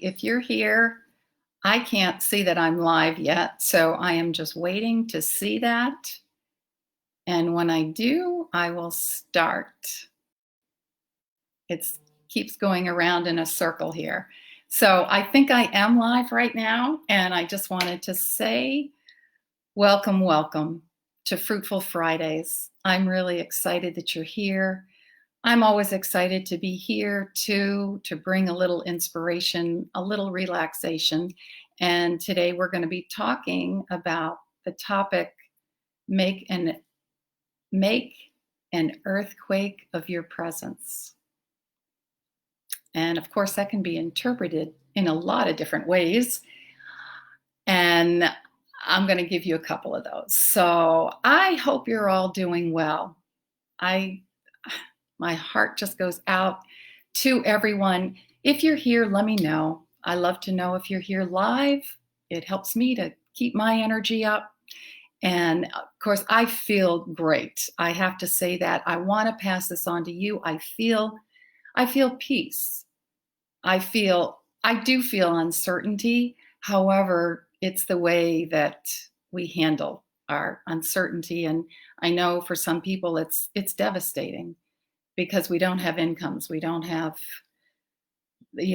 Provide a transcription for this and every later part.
if you're here, I can't see that I'm live yet, so I am just waiting to see that. And when I do, I will start. It keeps going around in a circle here. So I think I am live right now, and I just wanted to say welcome, welcome to Fruitful Fridays. I'm really excited that you're here. I'm always excited to be here to bring a little inspiration, a little relaxation. And today we're going to be talking about the topic, make an earthquake of your presence. And of course, that can be interpreted in a lot of different ways. And I'm going to give you a couple of those. So I hope you're all doing well. My heart just goes out to everyone. If you're here, let me know. I love to know if you're here live. It helps me to keep my energy up. And of course, I feel great. I have to say that. I want to pass this on to you. I feel peace. I do feel uncertainty. However, it's the way that we handle our uncertainty. And I know for some people it's devastating, because we don't have incomes. We don't have,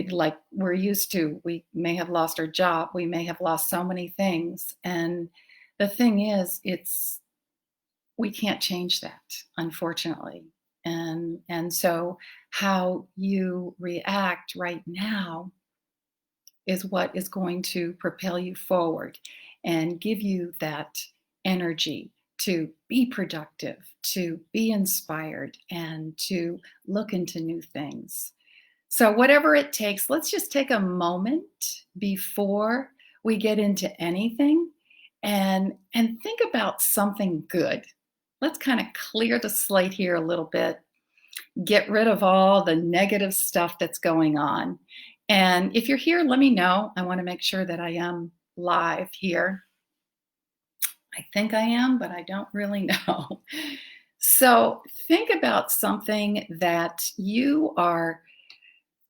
like we're used to. We may have lost our job. We may have lost so many things. And the thing is, we can't change that, unfortunately. And so how you react right now is what is going to propel you forward and give you that energy to be productive, to be inspired, and to look into new things. So whatever it takes, let's just take a moment before we get into anything and think about something good. Let's kind of clear the slate here a little bit, get rid of all the negative stuff that's going on. And if you're here, let me know. I want to make sure that I am live here. I think I am, but I don't really know. So think about something that you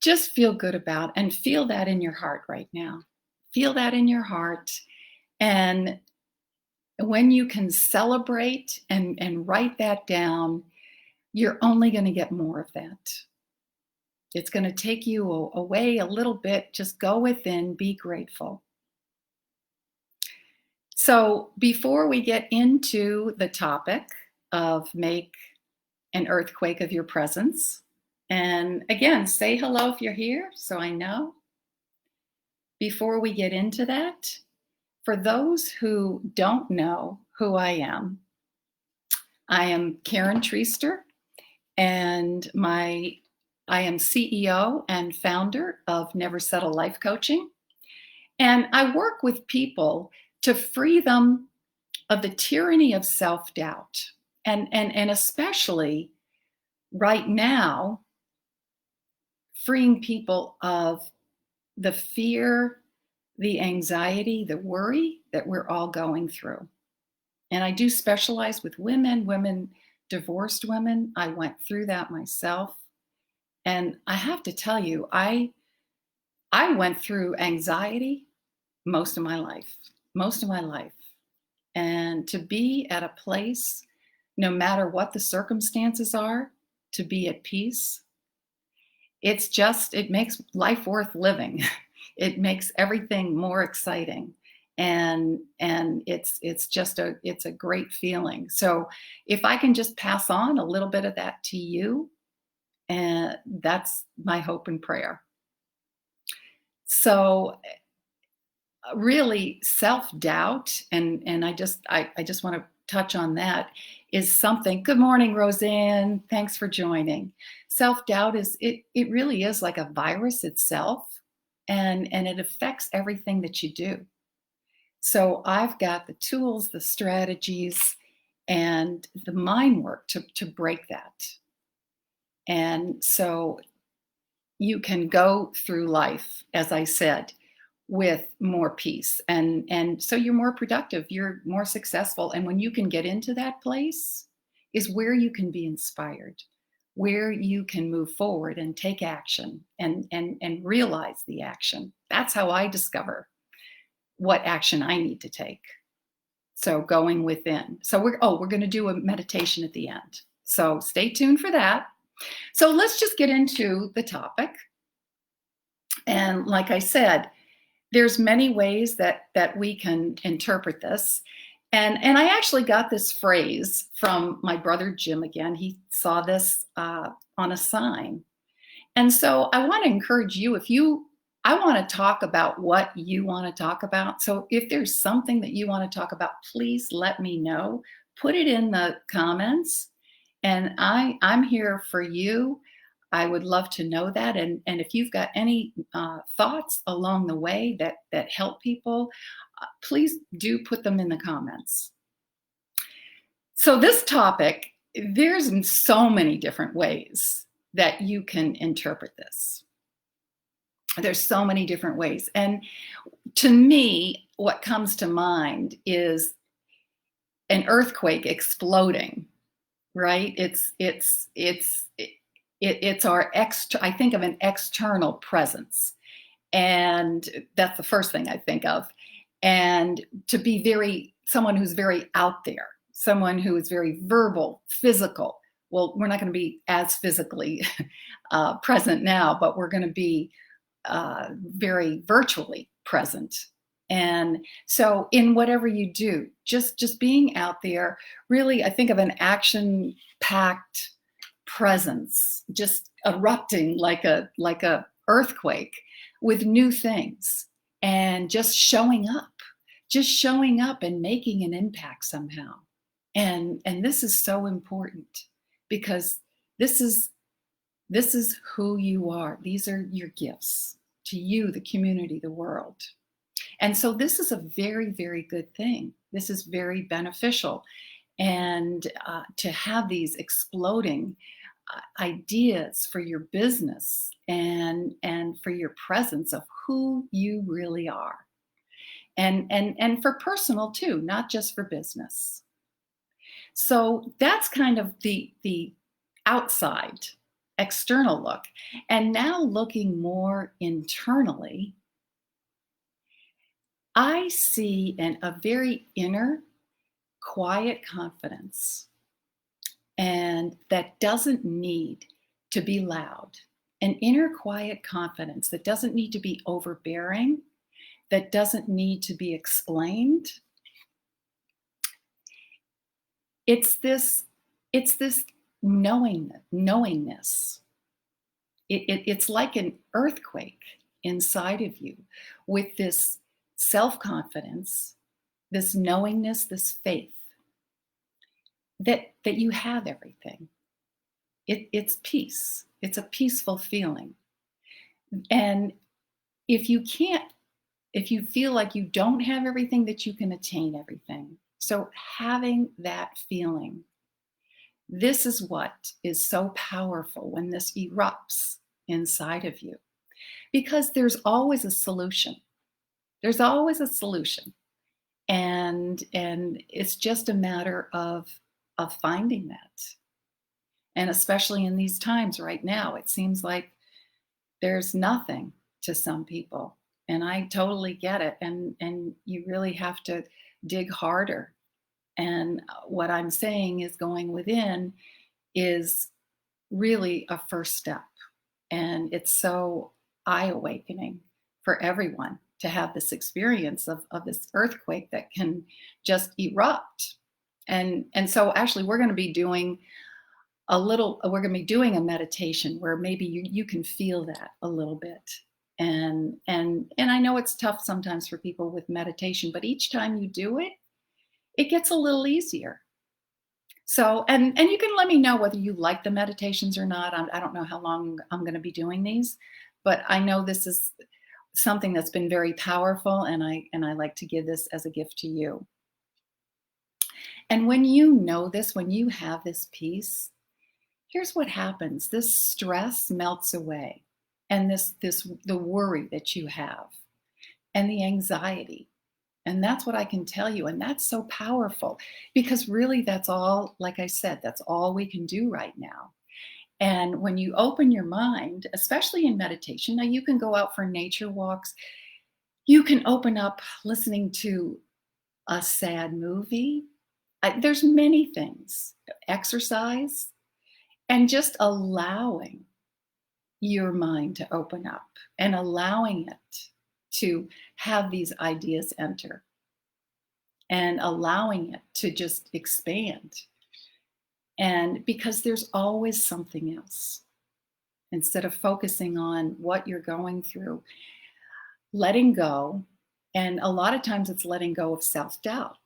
just feel good about, and feel that in your heart right now. Feel that in your heart. And when you can celebrate and write that down, you're only going to get more of that. It's going to take you away a little bit. Just go within, be grateful. So before we get into the topic of make an earthquake of your presence, and again, say hello if you're here so I know. Before we get into that, for those who don't know who I am Karen Treaster, and I am CEO and founder of Never Settle Life Coaching. And I work with people to free them of the tyranny of self-doubt. And especially right now, freeing people of the fear, the anxiety, the worry that we're all going through. And I do specialize with women, divorced women. I went through that myself. And I have to tell you, I went through anxiety most of my life. And to be at a place, no matter what the circumstances are, to be at peace, it makes life worth living. It makes everything more exciting. And it's a great feeling. So if I can just pass on a little bit of that to you, and that's my hope and prayer. So really, self-doubt, and I just want to touch on that, is something. Good morning, Roseanne. Thanks for joining. Self-doubt it really is like a virus itself, and it affects everything that you do. So I've got the tools, the strategies, and the mind work to break that. And so you can go through life, as I said, with more peace. And so you're more productive, you're more successful. And when you can get into that place is where you can be inspired, where you can move forward and take action and realize the action. That's how I discover what action I need to take. So going within. So we're going to do a meditation at the end. So stay tuned for that. So let's just get into the topic. And like I said, there's many ways that we can interpret this. And I actually got this phrase from my brother Jim again. He saw this on a sign. And so I want to encourage you, I want to talk about what you want to talk about. So if there's something that you want to talk about, please let me know. Put it in the comments. And I'm here for you. I would love to know that. And if you've got any thoughts along the way that help people, please do put them in the comments. So this topic, there's so many different ways that you can interpret this. There's so many different ways. And to me, what comes to mind is an earthquake exploding, right? It's our I think of an external presence. And that's the first thing I think of. And to be someone who's very out there, someone who is very verbal, physical. Well, we're not going to be as physically present now, but we're going to be very virtually present. And so in whatever you do, just being out there, really, I think of an action-packed presence, just erupting like a earthquake with new things, and just showing up and making an impact somehow. And this is so important, because this is who you are. These are your gifts to you, the community, the world. And so this is a very, very good thing. This is very beneficial. And to have these exploding ideas for your business and for your presence of who you really are. And for personal too, not just for business. So that's kind of the outside, external look. And now looking more internally, I see a very inner, quiet confidence, and that doesn't need to be loud. An inner, quiet confidence that doesn't need to be overbearing, that doesn't need to be explained. It's this knowingness. It's like an earthquake inside of you, with this self-confidence, this knowingness, this faith that you have everything. It's peace. It's a peaceful feeling. And if you feel like you don't have everything, that you can attain everything. So having that feeling, this is what is so powerful when this erupts inside of you, because there's always a solution. There's always a solution. And it's just a matter of finding that. And especially in these times right now, it seems like there's nothing to some people. And I totally get it. And you really have to dig harder. And what I'm saying is, going within is really a first step. And it's so eye-awakening for everyone to have this experience of this earthquake that can just erupt. And so actually we're going to be doing a meditation where maybe you can feel that a little bit. And I know it's tough sometimes for people with meditation, but each time you do it, it gets a little easier. So, and you can let me know whether you like the meditations or not. I don't know how long I'm going to be doing these, but I know this is something that's been very powerful, and I like to give this as a gift to you. And when you know this, when you have this peace, here's what happens. This stress melts away, and the worry that you have, and the anxiety. And that's what I can tell you. And that's so powerful, because really that's all, like I said, that's all we can do right now. And when you open your mind, especially in meditation, now you can go out for nature walks, you can open up listening to a sad movie. There's many things, exercise, and just allowing your mind to open up and allowing it to have these ideas enter and allowing it to just expand. And because there's always something else, instead of focusing on what you're going through, letting go. And a lot of times it's letting go of self-doubt,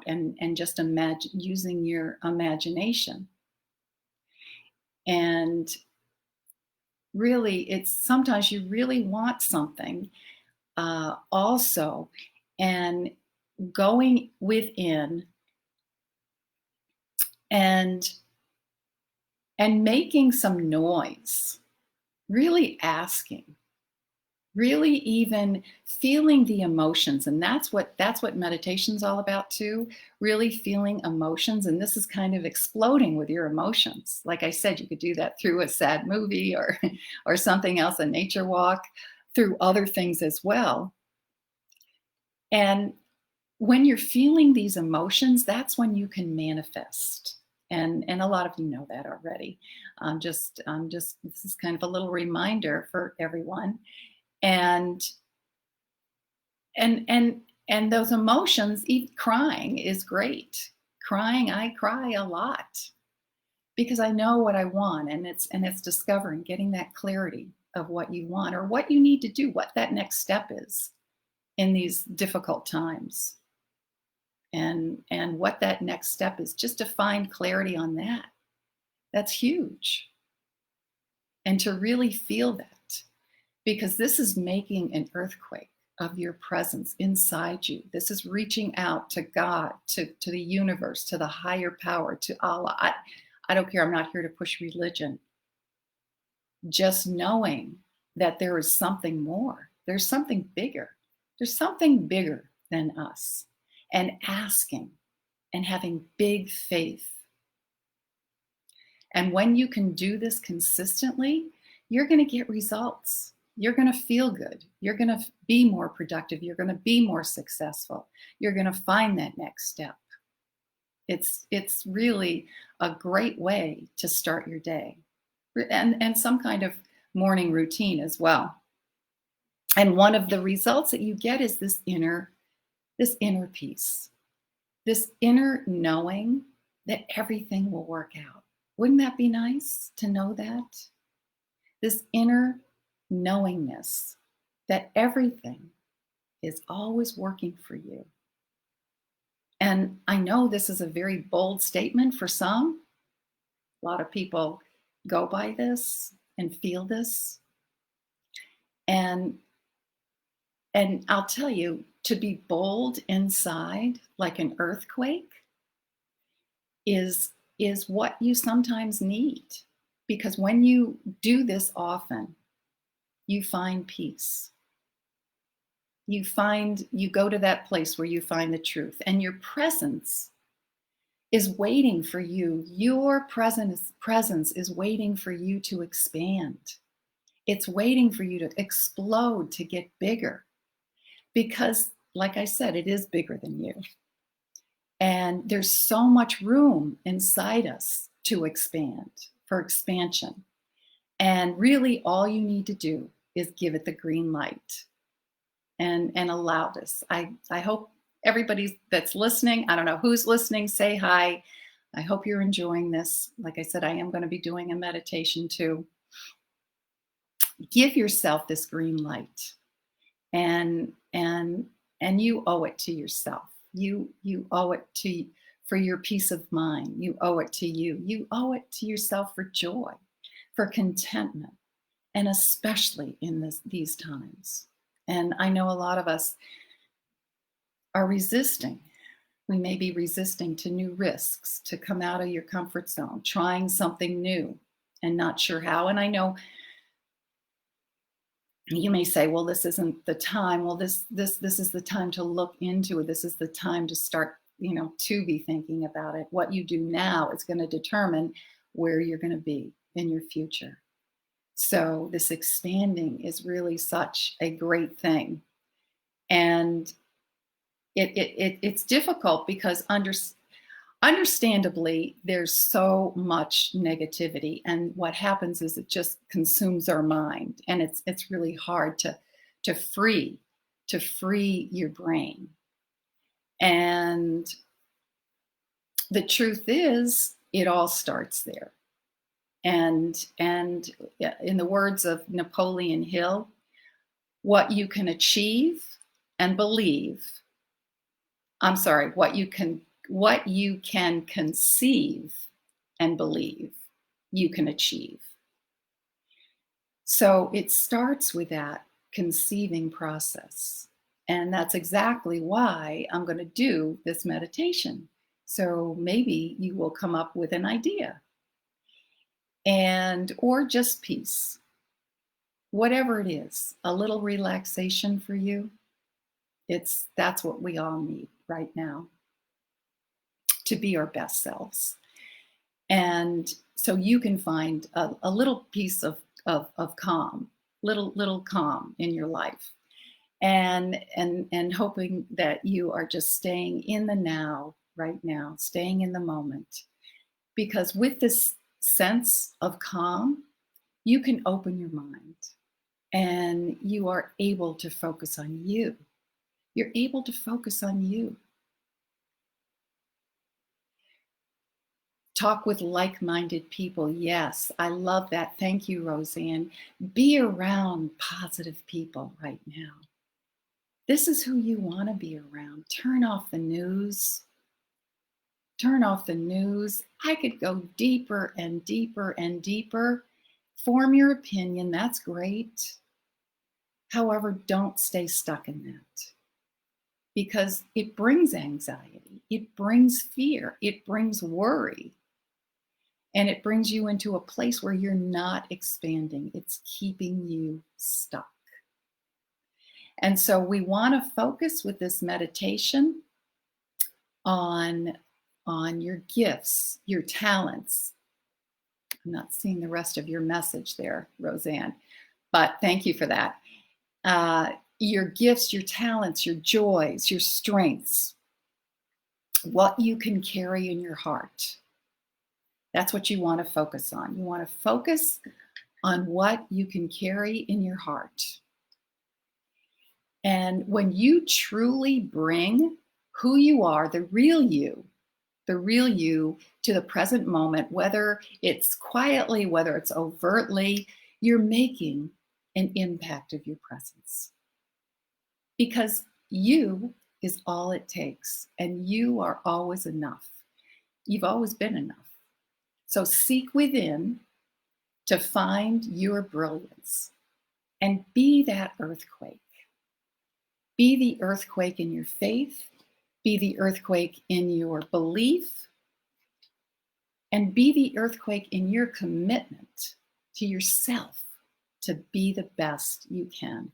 and just imagine using your imagination. And really, it's sometimes you really want something also, and going within and making some noise, really asking, really even feeling the emotions. And that's what meditation's all about too, really feeling emotions. And this is kind of exploding with your emotions. Like I said, you could do that through a sad movie or or something else, a nature walk, through other things as well. And when you're feeling these emotions, that's when you can manifest. And a lot of you know that already. Just this is kind of a little reminder for everyone. And and and and those emotions, crying is great. Crying, I cry a lot because I know what I want, and it's discovering, getting that clarity of what you want or what you need to do, what that next step is in these difficult times. And what that next step is, just to find clarity on that. That's huge. And to really feel that, because this is making an earthquake of your presence inside you. This is reaching out to God, to the universe, to the higher power, to Allah. I don't care. I'm not here to push religion. Just knowing that there is something more. There's something bigger. There's something bigger than us. And asking and having big faith. And when you can do this consistently, you're going to get results. You're going to feel good. You're going to be more productive. You're going to be more successful. You're going to find that next step. It's really a great way to start your day, and some kind of morning routine as well. And one of the results that you get is this inner peace, this inner knowing that everything will work out. Wouldn't that be nice to know that? This inner knowingness that everything is always working for you. And I know this is a very bold statement for some. A lot of people go by this and feel this. And I'll tell you, to be bold inside, like an earthquake, is what you sometimes need. Because when you do this often, you find peace. You go to that place where you find the truth, and your presence is waiting for you. Your presence is waiting for you to expand. It's waiting for you to explode, to get bigger. Because, like I said, it is bigger than you. And there's so much room inside us to expand, for expansion. And really, all you need to do is give it the green light and allow this. I hope everybody that's listening, I don't know who's listening, say hi. I hope you're enjoying this. Like I said, I am going to be doing a meditation too. Give yourself this green light. And you owe it to yourself. You owe it for your peace of mind. You owe it to you. You owe it to yourself for joy, for contentment, and especially in these times. And I know a lot of us are resisting. We may be resisting to new risks, to come out of your comfort zone, trying something new and not sure how. And I know you may say, well, this isn't the time. Well, this is the time to look into it. This is the time to start, to be thinking about it. What you do now is going to determine where you're going to be in your future. So this expanding is really such a great thing. And it's difficult because understandably, there's so much negativity, and what happens is it just consumes our mind, and it's really hard to free your brain. And the truth is, it all starts there. And in the words of Napoleon Hill, what you can achieve and believe, I'm sorry, what you can conceive and believe, you can achieve. So it starts with that conceiving process. And that's exactly why I'm going to do this meditation. So maybe you will come up with an idea, or just peace. Whatever it is, a little relaxation for you. That's what we all need right now, to be our best selves. And so you can find a little piece of calm, little calm in your life, and hoping that you are just staying in the now, right now, staying in the moment. Because with this sense of calm, you can open your mind and you are able to focus on you. You're able to focus on you. Talk with like-minded people. Yes, I love that. Thank you, Roseanne. Be around positive people right now. This is who you want to be around. Turn off the news. Turn off the news. I could go deeper and deeper and deeper. Form your opinion. That's great. However, don't stay stuck in that, because it brings anxiety. It brings fear. It brings worry. And it brings you into a place where you're not expanding. It's keeping you stuck. And so we want to focus with this meditation on your gifts, your talents. I'm not seeing the rest of your message there, Roseanne, but thank you for that. Your gifts, your talents, your joys, your strengths, what you can carry in your heart. That's what you want to focus on. You want to focus on what you can carry in your heart. And when you truly bring who you are, the real you to the present moment, whether it's quietly, whether it's overtly, you're making an impact of your presence. Because you is all it takes, and you are always enough. You've always been enough. So seek within to find your brilliance and be that earthquake. Be the earthquake in your faith, be the earthquake in your belief, and be the earthquake in your commitment to yourself to be the best you can.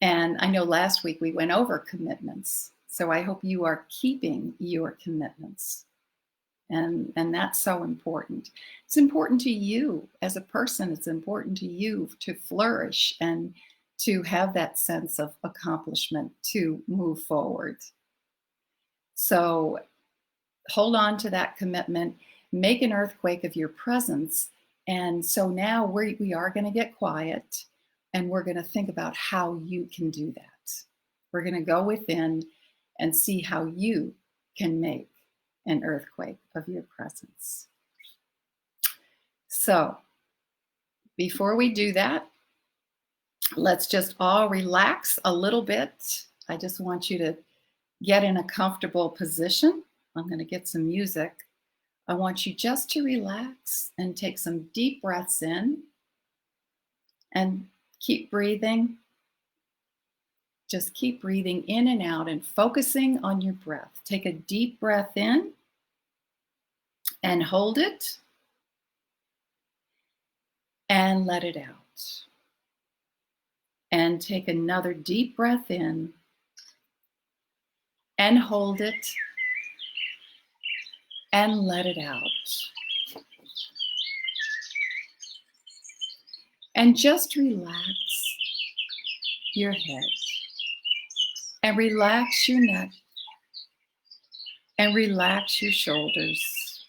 And I know last week we went over commitments, so I hope you are keeping your commitments. And that's so important. It's important to you as a person. It's important to you to flourish and to have that sense of accomplishment to move forward. So hold on to that commitment, make an earthquake of your presence. And so now we are going to get quiet, and we're going to think about how you can do that. We're going to go within and see how you can make an earthquake of your presence. So before we do that, let's just all relax a little bit. I just want you to get in a comfortable position. I'm going to get some music. I want you just to relax and take some deep breaths in and keep breathing. Just keep breathing in and out and focusing on your breath. Take a deep breath in and hold it and let it out. And take another deep breath in and hold it and let it out. And just relax your head and relax your neck and relax your shoulders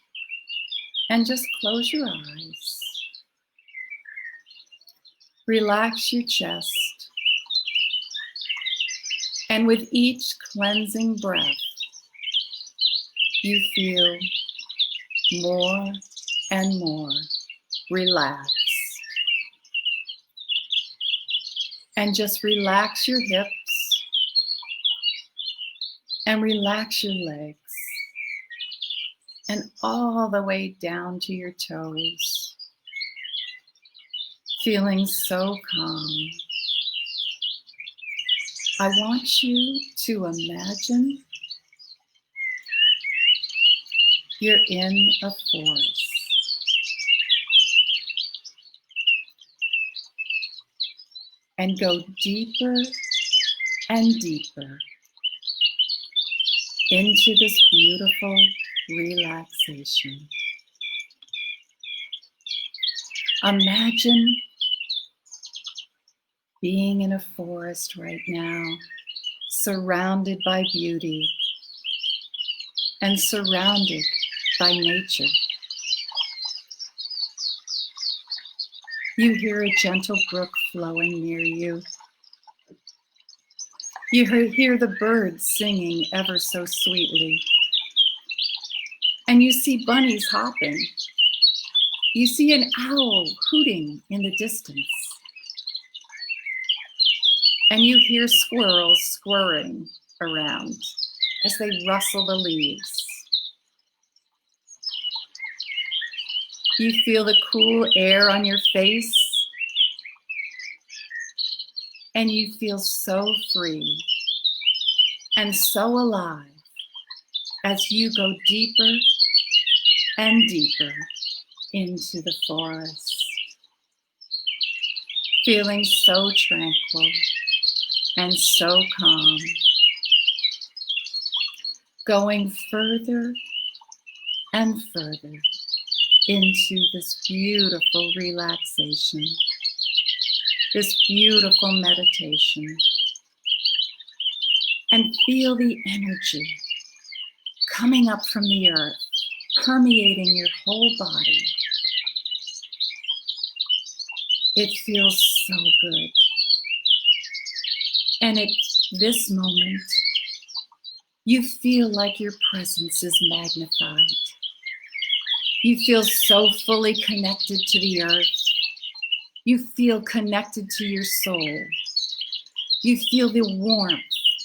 and just close your eyes. Relax your chest. And with each cleansing breath, you feel more and more relaxed. And just relax your hips and relax your legs and all the way down to your toes, feeling so calm. I want you to imagine you're in a forest. And go deeper and deeper into this beautiful relaxation. Imagine being in a forest right now, surrounded by beauty and surrounded by nature. You hear a gentle brook flowing near you. You hear the birds singing ever so sweetly. And you see bunnies hopping. You see an owl hooting in the distance. And you hear squirrels scurrying around as they rustle the leaves. You feel the cool air on your face, and you feel so free and so alive as you go deeper and deeper into the forest, feeling so tranquil and so calm, going further and further into this beautiful relaxation, this beautiful meditation, and feel the energy coming up from the earth, permeating your whole body. It feels so good. And at this moment, you feel like your presence is magnified. You feel so fully connected to the earth. You feel connected to your soul. You feel the warmth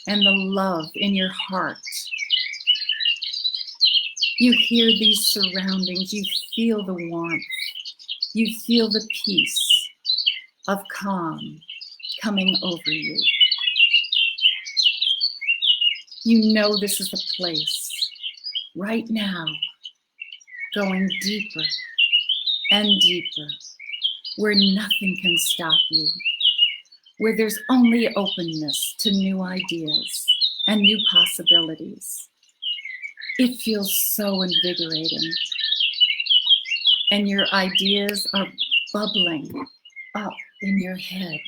and the love in your heart. You hear these surroundings. You feel the warmth. You feel the peace of calm coming over you. You know this is the place right now, going deeper and deeper, where nothing can stop you, where there's only openness to new ideas and new possibilities. It feels so invigorating. And your ideas are bubbling up in your head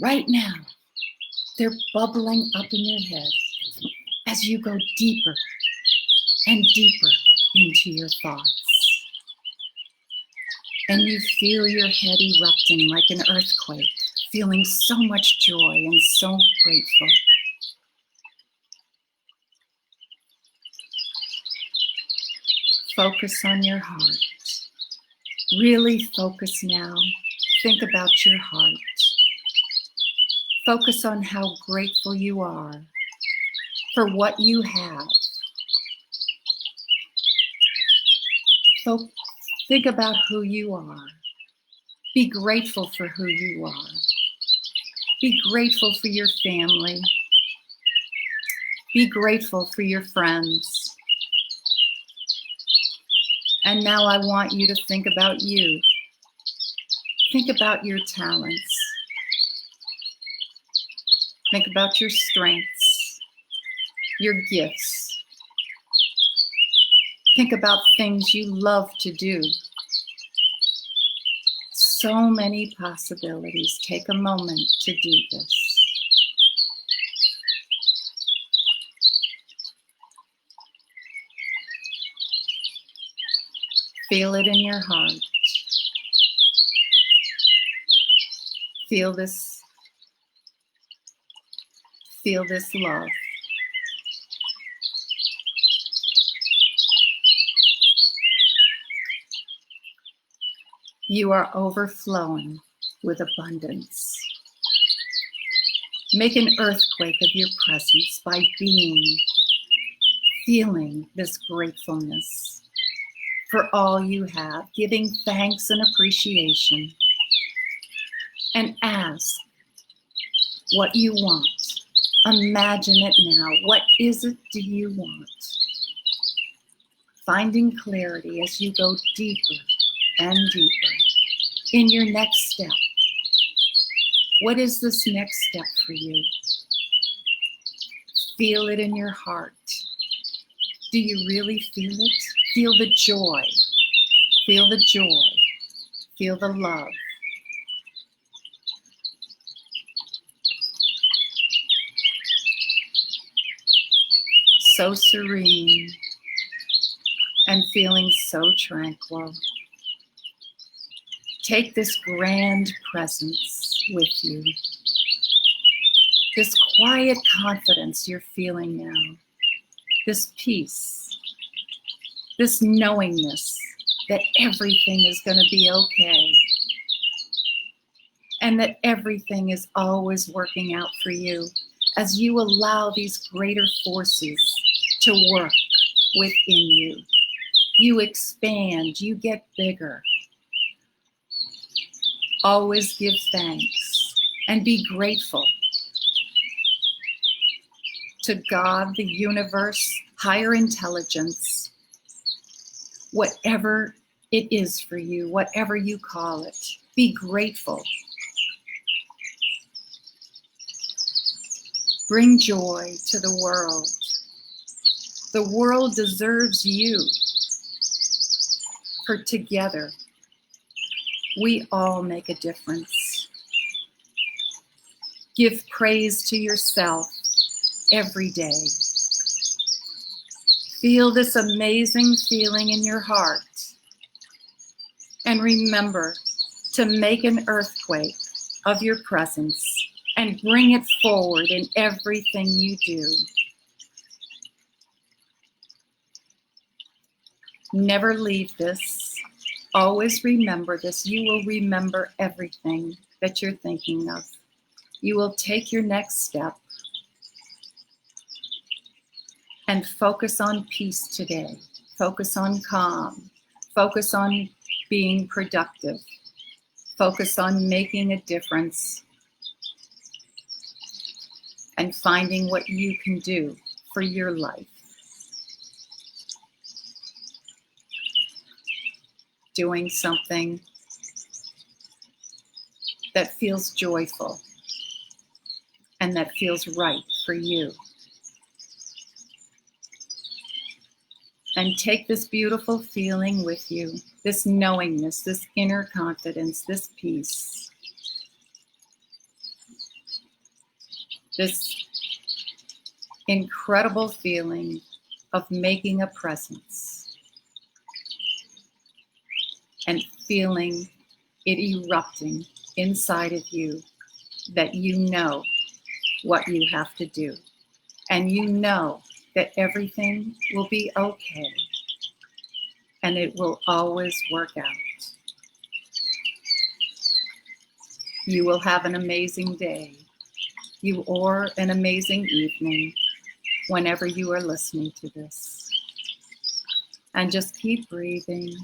right now. They're bubbling up in your head as you go deeper and deeper into your thoughts. And you feel your head erupting like an earthquake, feeling so much joy and so grateful. Focus on your heart. Really focus now. Think about your heart. Focus on how grateful you are for what you have. Think about who you are. Be grateful for who you are. Be grateful for your family. Be grateful for your friends. And now I want you to think about you. Think about your talents. Think about your strengths, your gifts. Think about things you love to do. so many possibilities. Take a moment to do this. Feel it in your heart. Feel this love. You are overflowing with abundance. Make an earthquake of your presence by feeling this gratefulness for all you have, giving thanks and appreciation, and ask what you want. Imagine it now. What is it do you want? Finding clarity as you go deeper and deeper in your next step. What is this next step for you? Feel it in your heart. Do you really feel it? Feel the joy. Feel the joy. Feel the love. So serene and feeling so tranquil. Take this grand presence with you. This quiet confidence you're feeling now. This peace. This knowingness that everything is going to be okay. And that everything is always working out for you as you allow these greater forces to work within you. You expand, you get bigger. Always give thanks and be grateful to God, the universe, higher intelligence, whatever it is for you, whatever you call it. Be grateful. Bring joy to the world. The world deserves you. For together, we all make a difference. Give praise to yourself every day. Feel this amazing feeling in your heart. And remember to make an earthquake of your presence and bring it forward in everything you do. Never leave this. Always remember this. You will remember everything that you're thinking of. You will take your next step and focus on peace today. Focus on calm. Focus on being productive. Focus on making a difference and finding what you can do for your life. Doing something that feels joyful and that feels right for you. And take this beautiful feeling with you, this knowingness, this inner confidence, this peace, this incredible feeling of making a presence and feeling it erupting inside of you, that you know what you have to do. And you know that everything will be okay. And it will always work out. You will have an amazing day. Or an amazing evening whenever you are listening to this. And just keep breathing.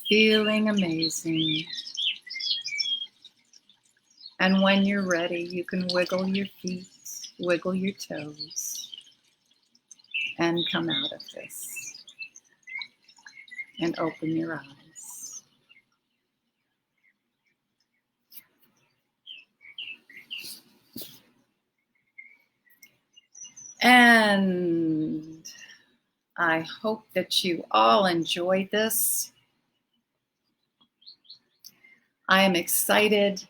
Feeling amazing. And when you're ready, you can wiggle your feet, wiggle your toes, and come out of this. And open your eyes. And I hope that you all enjoyed this. I am excited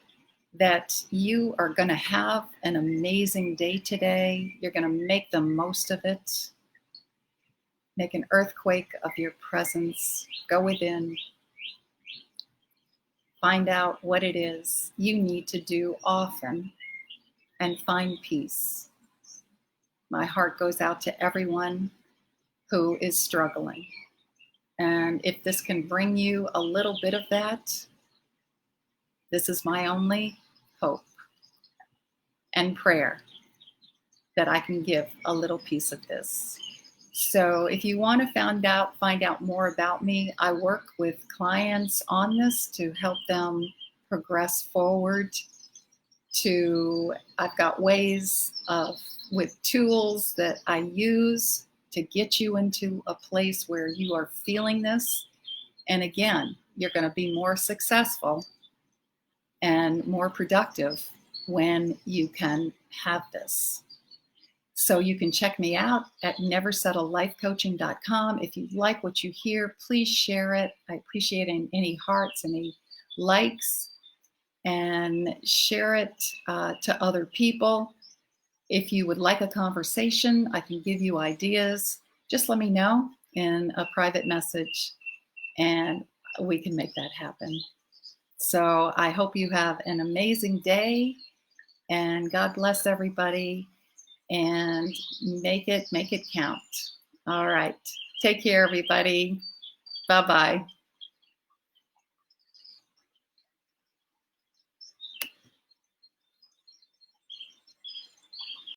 that you are going to have an amazing day today. You're going to make the most of it. Make an earthquake of your presence. Go within. Find out what it is you need to do often and find peace. My heart goes out to everyone who is struggling. And if this can bring you a little bit of that, this is my only hope and prayer that I can give a little piece of this. So if you want to find out more about me, I work with clients on this to help them progress forward. I've got ways with tools that I use to get you into a place where you are feeling this. And again, you're going to be more successful and more productive when you can have this. So you can check me out at neversettlelifecoaching.com. If you like what you hear, please share it. I appreciate any hearts, any likes, and share it to other people. If you would like a conversation, I can give you ideas. Just let me know in a private message and we can make that happen. So I hope you have an amazing day and God bless everybody and make it count. All right. Take care, everybody. Bye-bye.